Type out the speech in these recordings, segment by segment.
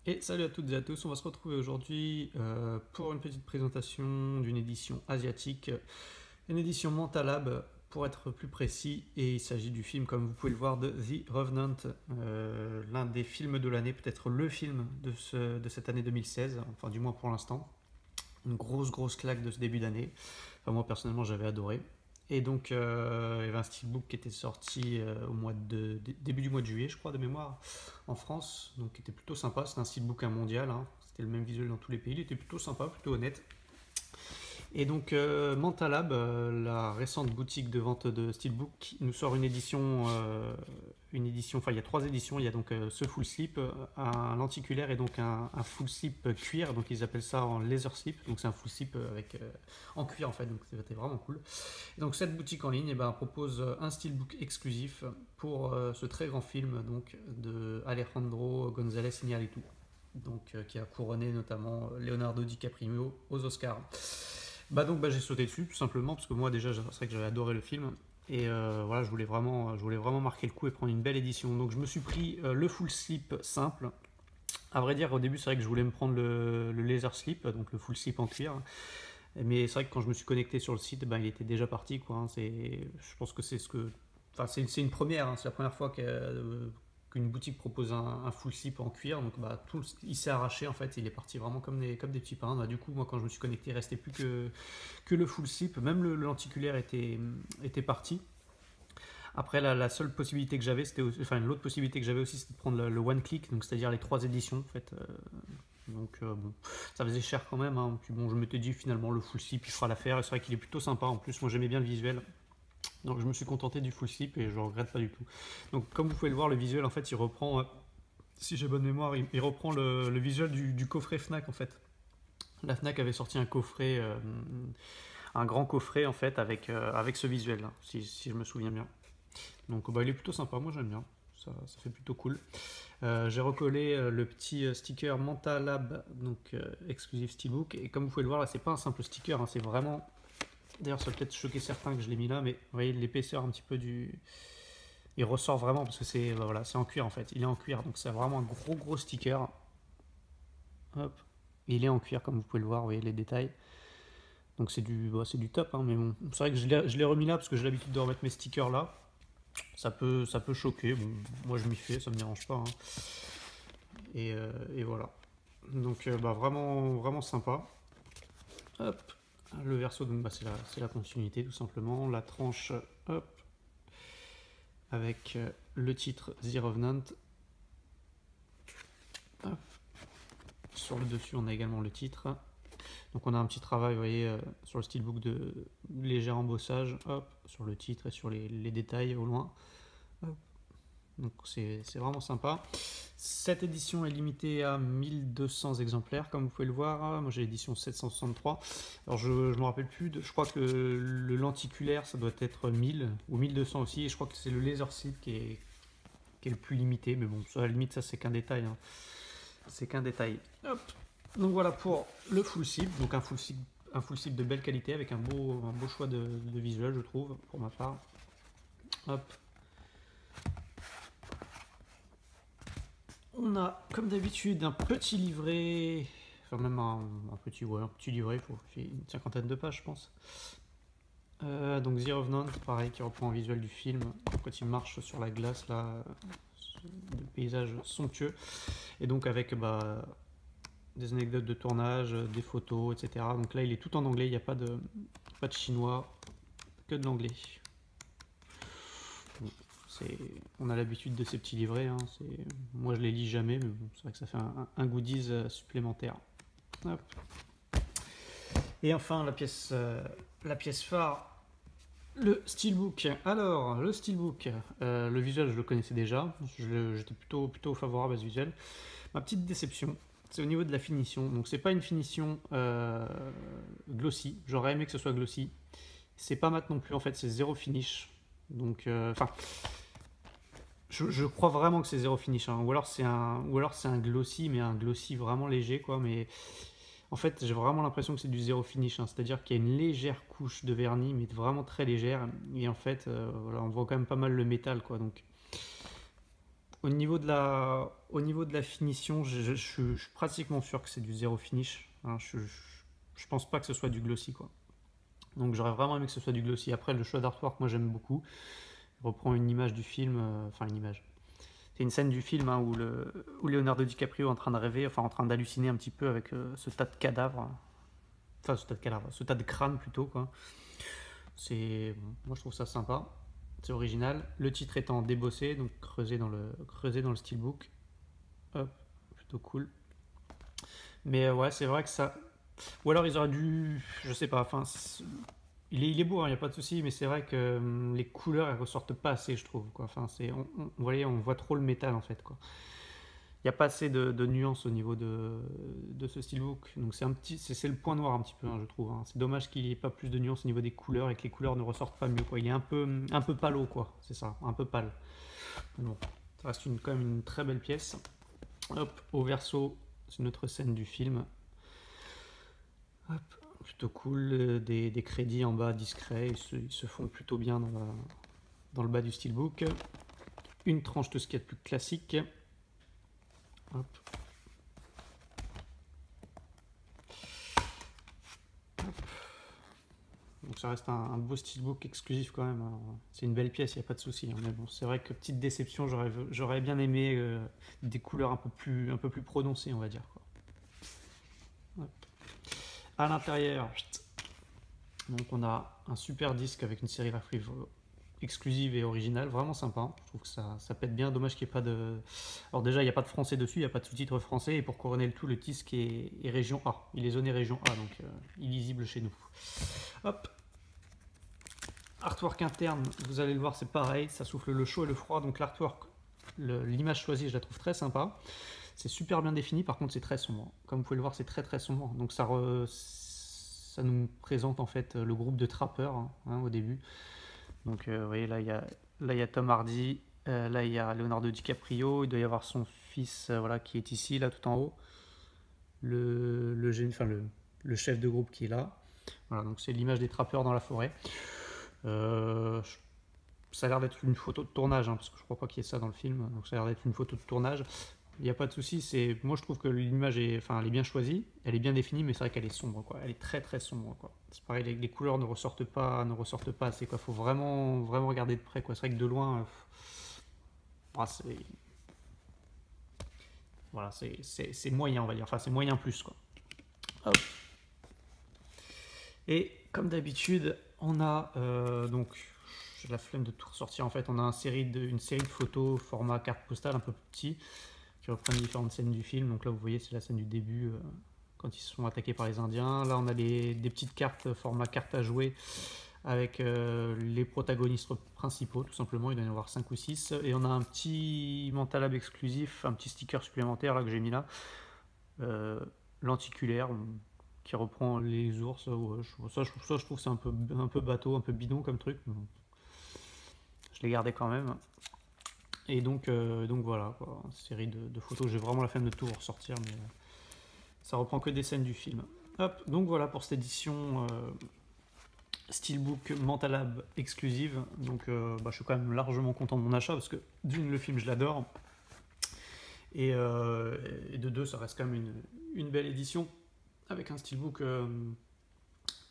Et salut à toutes et à tous, on va se retrouver aujourd'hui pour une petite présentation d'une édition asiatique, une édition Mentalab pour être plus précis, et il s'agit du film, comme vous pouvez le voir, de The Revenant, l'un des films de l'année, peut-être le film de cette année 2016, enfin du moins pour l'instant. Une grosse claque de ce début d'année. Enfin, moi personnellement j'avais adoré. Et donc il y avait un steelbook qui était sorti au début du mois de juillet, je crois, de mémoire, en France, donc qui était plutôt sympa. C'était un steelbook mondial, hein. C'était le même visuel dans tous les pays, il était plutôt sympa, plutôt honnête. Et donc Mentalab, la récente boutique de vente de Steelbook, nous sort une édition, enfin il y a trois éditions, il y a donc ce full slip, un lenticulaire et donc un full slip cuir, donc ils appellent ça en laser slip, donc c'est un full slip en cuir en fait, donc c'était vraiment cool. Et donc cette boutique en ligne propose un Steelbook exclusif pour ce très grand film donc, de Alejandro González Iñárritu, donc qui a couronné notamment Leonardo DiCaprio aux Oscars. J'ai sauté dessus tout simplement parce que moi déjà c'est vrai que j'avais adoré le film et voilà je voulais vraiment marquer le coup et prendre une belle édition. Donc je me suis pris le full slip simple. À vrai dire au début c'est vrai que je voulais me prendre le laser slip, donc le full slip en cuir. Mais c'est vrai que quand je me suis connecté sur le site, il était déjà parti quoi, hein. Je pense que c'est ce que, enfin c'est une première, hein. C'est la première fois qu'une boutique propose un full slip en cuir, donc il s'est arraché en fait, il est parti vraiment comme des petits pains. Du coup, moi quand je me suis connecté, il restait plus que le full slip, même le lenticulaire était parti. Après, la seule possibilité que j'avais, enfin l'autre possibilité que j'avais aussi, c'était de prendre le one click, donc c'est-à-dire les trois éditions en fait. Bon, ça faisait cher quand même, hein. Puis bon, je m'étais dit finalement le full slip il fera l'affaire, et c'est vrai qu'il est plutôt sympa en plus, moi j'aimais bien le visuel. Donc je me suis contenté du full slip et je regrette pas du tout. Donc comme vous pouvez le voir, le visuel en fait il reprend, si j'ai bonne mémoire, il reprend le visuel du coffret Fnac en fait. La Fnac avait sorti un coffret, un grand coffret en fait avec ce visuel là, si je me souviens bien. Donc il est plutôt sympa, moi j'aime bien, ça fait plutôt cool. J'ai recollé le petit sticker Mentalab, donc exclusif Steelbook, et comme vous pouvez le voir là, c'est pas un simple sticker, hein, c'est vraiment. D'ailleurs, ça va peut-être choquer certains que je l'ai mis là, mais vous voyez l'épaisseur un petit peu du. Il ressort vraiment parce que voilà, c'est en cuir en fait. Il est en cuir, donc c'est vraiment un gros sticker. Hop. Il est en cuir, comme vous pouvez le voir, vous voyez les détails. Donc c'est du top, hein, mais bon. C'est vrai que je l'ai remis là parce que j'ai l'habitude de remettre mes stickers là. Ça peut choquer. Bon, moi je m'y fais, ça me dérange pas, hein. Et voilà. Donc vraiment sympa. Hop. Le verso, donc c'est la continuité tout simplement. La tranche, hop, avec le titre The Revenant. Hop. Sur le dessus, on a également le titre. Donc on a un petit travail, vous voyez, sur le steelbook de léger embossage, hop, sur le titre et sur les détails au loin. Hop. Donc c'est vraiment sympa. Cette édition est limitée à 1200 exemplaires, comme vous pouvez le voir. Moi j'ai l'édition 763. Alors je ne me rappelle plus, je crois que le lenticulaire ça doit être 1000 ou 1200 aussi. Et je crois que c'est le laser slip qui est le plus limité. Mais bon, à la limite, ça c'est qu'un détail, hein. C'est qu'un détail. Hop. Donc voilà pour le full slip. Donc un full slip de belle qualité avec un beau choix de visuel, je trouve, pour ma part. Hop. On a, comme d'habitude, un petit livret, enfin même un petit livret, il faut une cinquantaine de pages, je pense. Donc The Revenant, pareil, qui reprend un visuel du film, quand il marche sur la glace, là, le paysage somptueux. Et donc avec des anecdotes de tournage, des photos, etc. Donc là, il est tout en anglais, il n'y a pas de chinois, que de l'anglais. On a l'habitude de ces petits livrets, hein. Moi je les lis jamais, mais bon, c'est vrai que ça fait un goodies supplémentaire. Hop. Et enfin la pièce phare, le steelbook. Alors le steelbook, le visuel je le connaissais déjà, j'étais plutôt favorable à ce visuel. Ma petite déception, c'est au niveau de la finition. Donc c'est pas une finition glossy, j'aurais aimé que ce soit glossy. C'est pas mat non plus, en fait c'est zéro finish. Donc je crois vraiment que c'est zéro finish, hein. Ou alors c'est un glossy, mais un glossy vraiment léger, quoi. Mais en fait, j'ai vraiment l'impression que c'est du zéro finish, hein. C'est-à-dire qu'il y a une légère couche de vernis, mais vraiment très légère. Et en fait, voilà, on voit quand même pas mal le métal, quoi. Donc au niveau de la finition, je suis pratiquement sûr que c'est du zéro finish. Hein, je pense pas que ce soit du glossy, quoi. Donc j'aurais vraiment aimé que ce soit du glossy. Après, le choix d'artwork, moi j'aime beaucoup. Il reprend une image du film, enfin une image. C'est une scène du film, hein, où Leonardo DiCaprio est en train de rêver, enfin en train d'halluciner un petit peu avec ce tas de cadavres. Enfin, ce tas de cadavres, ce tas de crânes plutôt, quoi. Bon, moi je trouve ça sympa. C'est original. Le titre étant débossé, donc creusé dans le steelbook. Hop, plutôt cool. Mais ouais, c'est vrai que ça. Ou alors ils auraient dû. Je sais pas, enfin. Il est beau, il n'y a pas de souci, mais c'est vrai que les couleurs elles ressortent pas assez, je trouve, quoi. Enfin, vous voyez, on voit trop le métal en fait, quoi. Il n'y a pas assez de nuances au niveau de ce steelbook. Donc c'est le point noir un petit peu, hein, je trouve. Hein. C'est dommage qu'il n'y ait pas plus de nuances au niveau des couleurs et que les couleurs ne ressortent pas mieux, quoi. Il est un peu palo, quoi. C'est ça, un peu pâle. Bon, ça reste quand même une très belle pièce. Hop, au verso, c'est une autre scène du film. Hop, plutôt cool. Des crédits en bas discrets. Ils se font plutôt bien dans le bas du steelbook. Une tranche de ce qu'il y a de plus classique. Hop. Donc ça reste un beau steelbook exclusif quand même. C'est une belle pièce, il n'y a pas de souci. Mais bon, c'est vrai que petite déception, j'aurais bien aimé des couleurs un peu plus prononcées, on va dire, quoi. Hop. À l'intérieur, donc on a un super disque avec une sérigraphie exclusive et originale, vraiment sympa. Je trouve que ça pète bien. Dommage qu'il n'y ait pas de. Alors déjà, il n'y a pas de français dessus, il n'y a pas de sous-titres français. Et pour couronner le tout, le disque est région A. Il est zoné région A, donc illisible chez nous. Hop. Artwork interne, vous allez le voir, c'est pareil. Ça souffle le chaud et le froid. Donc l'artwork, l'image choisie, je la trouve très sympa. C'est super bien défini, par contre c'est très sombre. Comme vous pouvez le voir, c'est très sombre. Donc ça nous présente en fait le groupe de trappeurs, hein, au début. Donc vous voyez, là il y a Tom Hardy, là il y a Leonardo DiCaprio, il doit y avoir son fils, voilà, qui est ici, là tout en haut. Le chef de groupe qui est là. Voilà, donc c'est l'image des trappeurs dans la forêt. Ça a l'air d'être une photo de tournage, hein, parce que je crois pas qu'il y ait ça dans le film. Donc ça a l'air d'être une photo de tournage. Il n'y a pas de souci. Moi je trouve que l'image elle est bien choisie, elle est bien définie, mais c'est vrai qu'elle est sombre, quoi. Elle est très sombre, quoi. C'est pareil, les couleurs ne ressortent pas assez, quoi. Faut vraiment regarder de près, quoi. C'est vrai que de loin, voilà, c'est moyen, on va dire. Enfin, c'est moyen plus, quoi. Hop. Et comme d'habitude, on a donc, j'ai la flemme de tout ressortir. En fait, on a une série de photos format carte postale un peu plus petit, qui reprennent différentes scènes du film. Donc là, vous voyez, c'est la scène du début, quand ils se sont attaqués par les Indiens. Là, on a des petites cartes, format carte à jouer, avec les protagonistes principaux, tout simplement. Il doit y en avoir 5 ou 6. Et on a un petit Mentalab exclusif, un petit sticker supplémentaire là, que j'ai mis là. Lenticulaire, qui reprend les ours. Ça, je trouve que c'est un peu bateau, un peu bidon comme truc. Je l'ai gardé quand même. Et donc voilà, quoi. Une série de photos. J'ai vraiment la flemme de tout ressortir, mais ça reprend que des scènes du film. Hop, donc voilà pour cette édition Steelbook Mentalab exclusive. Donc je suis quand même largement content de mon achat, parce que d'une, le film je l'adore, et de deux, ça reste quand même une belle édition avec un steelbook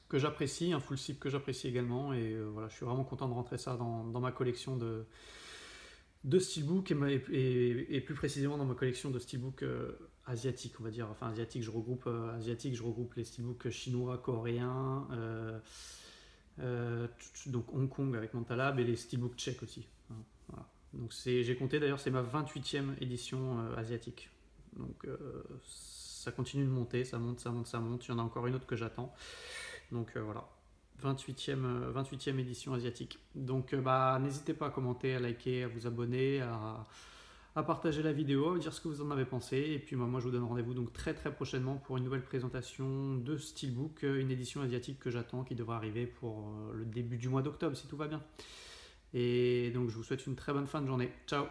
que j'apprécie, un full zip que j'apprécie également, et voilà, je suis vraiment content de rentrer ça dans ma collection de steelbook, et plus précisément dans ma collection de steelbook asiatique, on va dire. Enfin asiatique, je regroupe les steelbooks chinois, coréens, donc Hong Kong avec Mentalab, et les steelbooks tchèques aussi. Voilà. Donc j'ai compté, d'ailleurs c'est ma 28e édition asiatique. Donc ça continue de monter, ça monte. Il y en a encore une autre que j'attends. Donc voilà, 28e édition asiatique. Donc n'hésitez pas à commenter, à liker, à vous abonner, à partager la vidéo, à dire ce que vous en avez pensé. Et puis moi je vous donne rendez-vous donc très prochainement pour une nouvelle présentation de Steelbook, une édition asiatique que j'attends, qui devrait arriver pour le début du mois d'octobre si tout va bien. Et donc je vous souhaite une très bonne fin de journée. Ciao.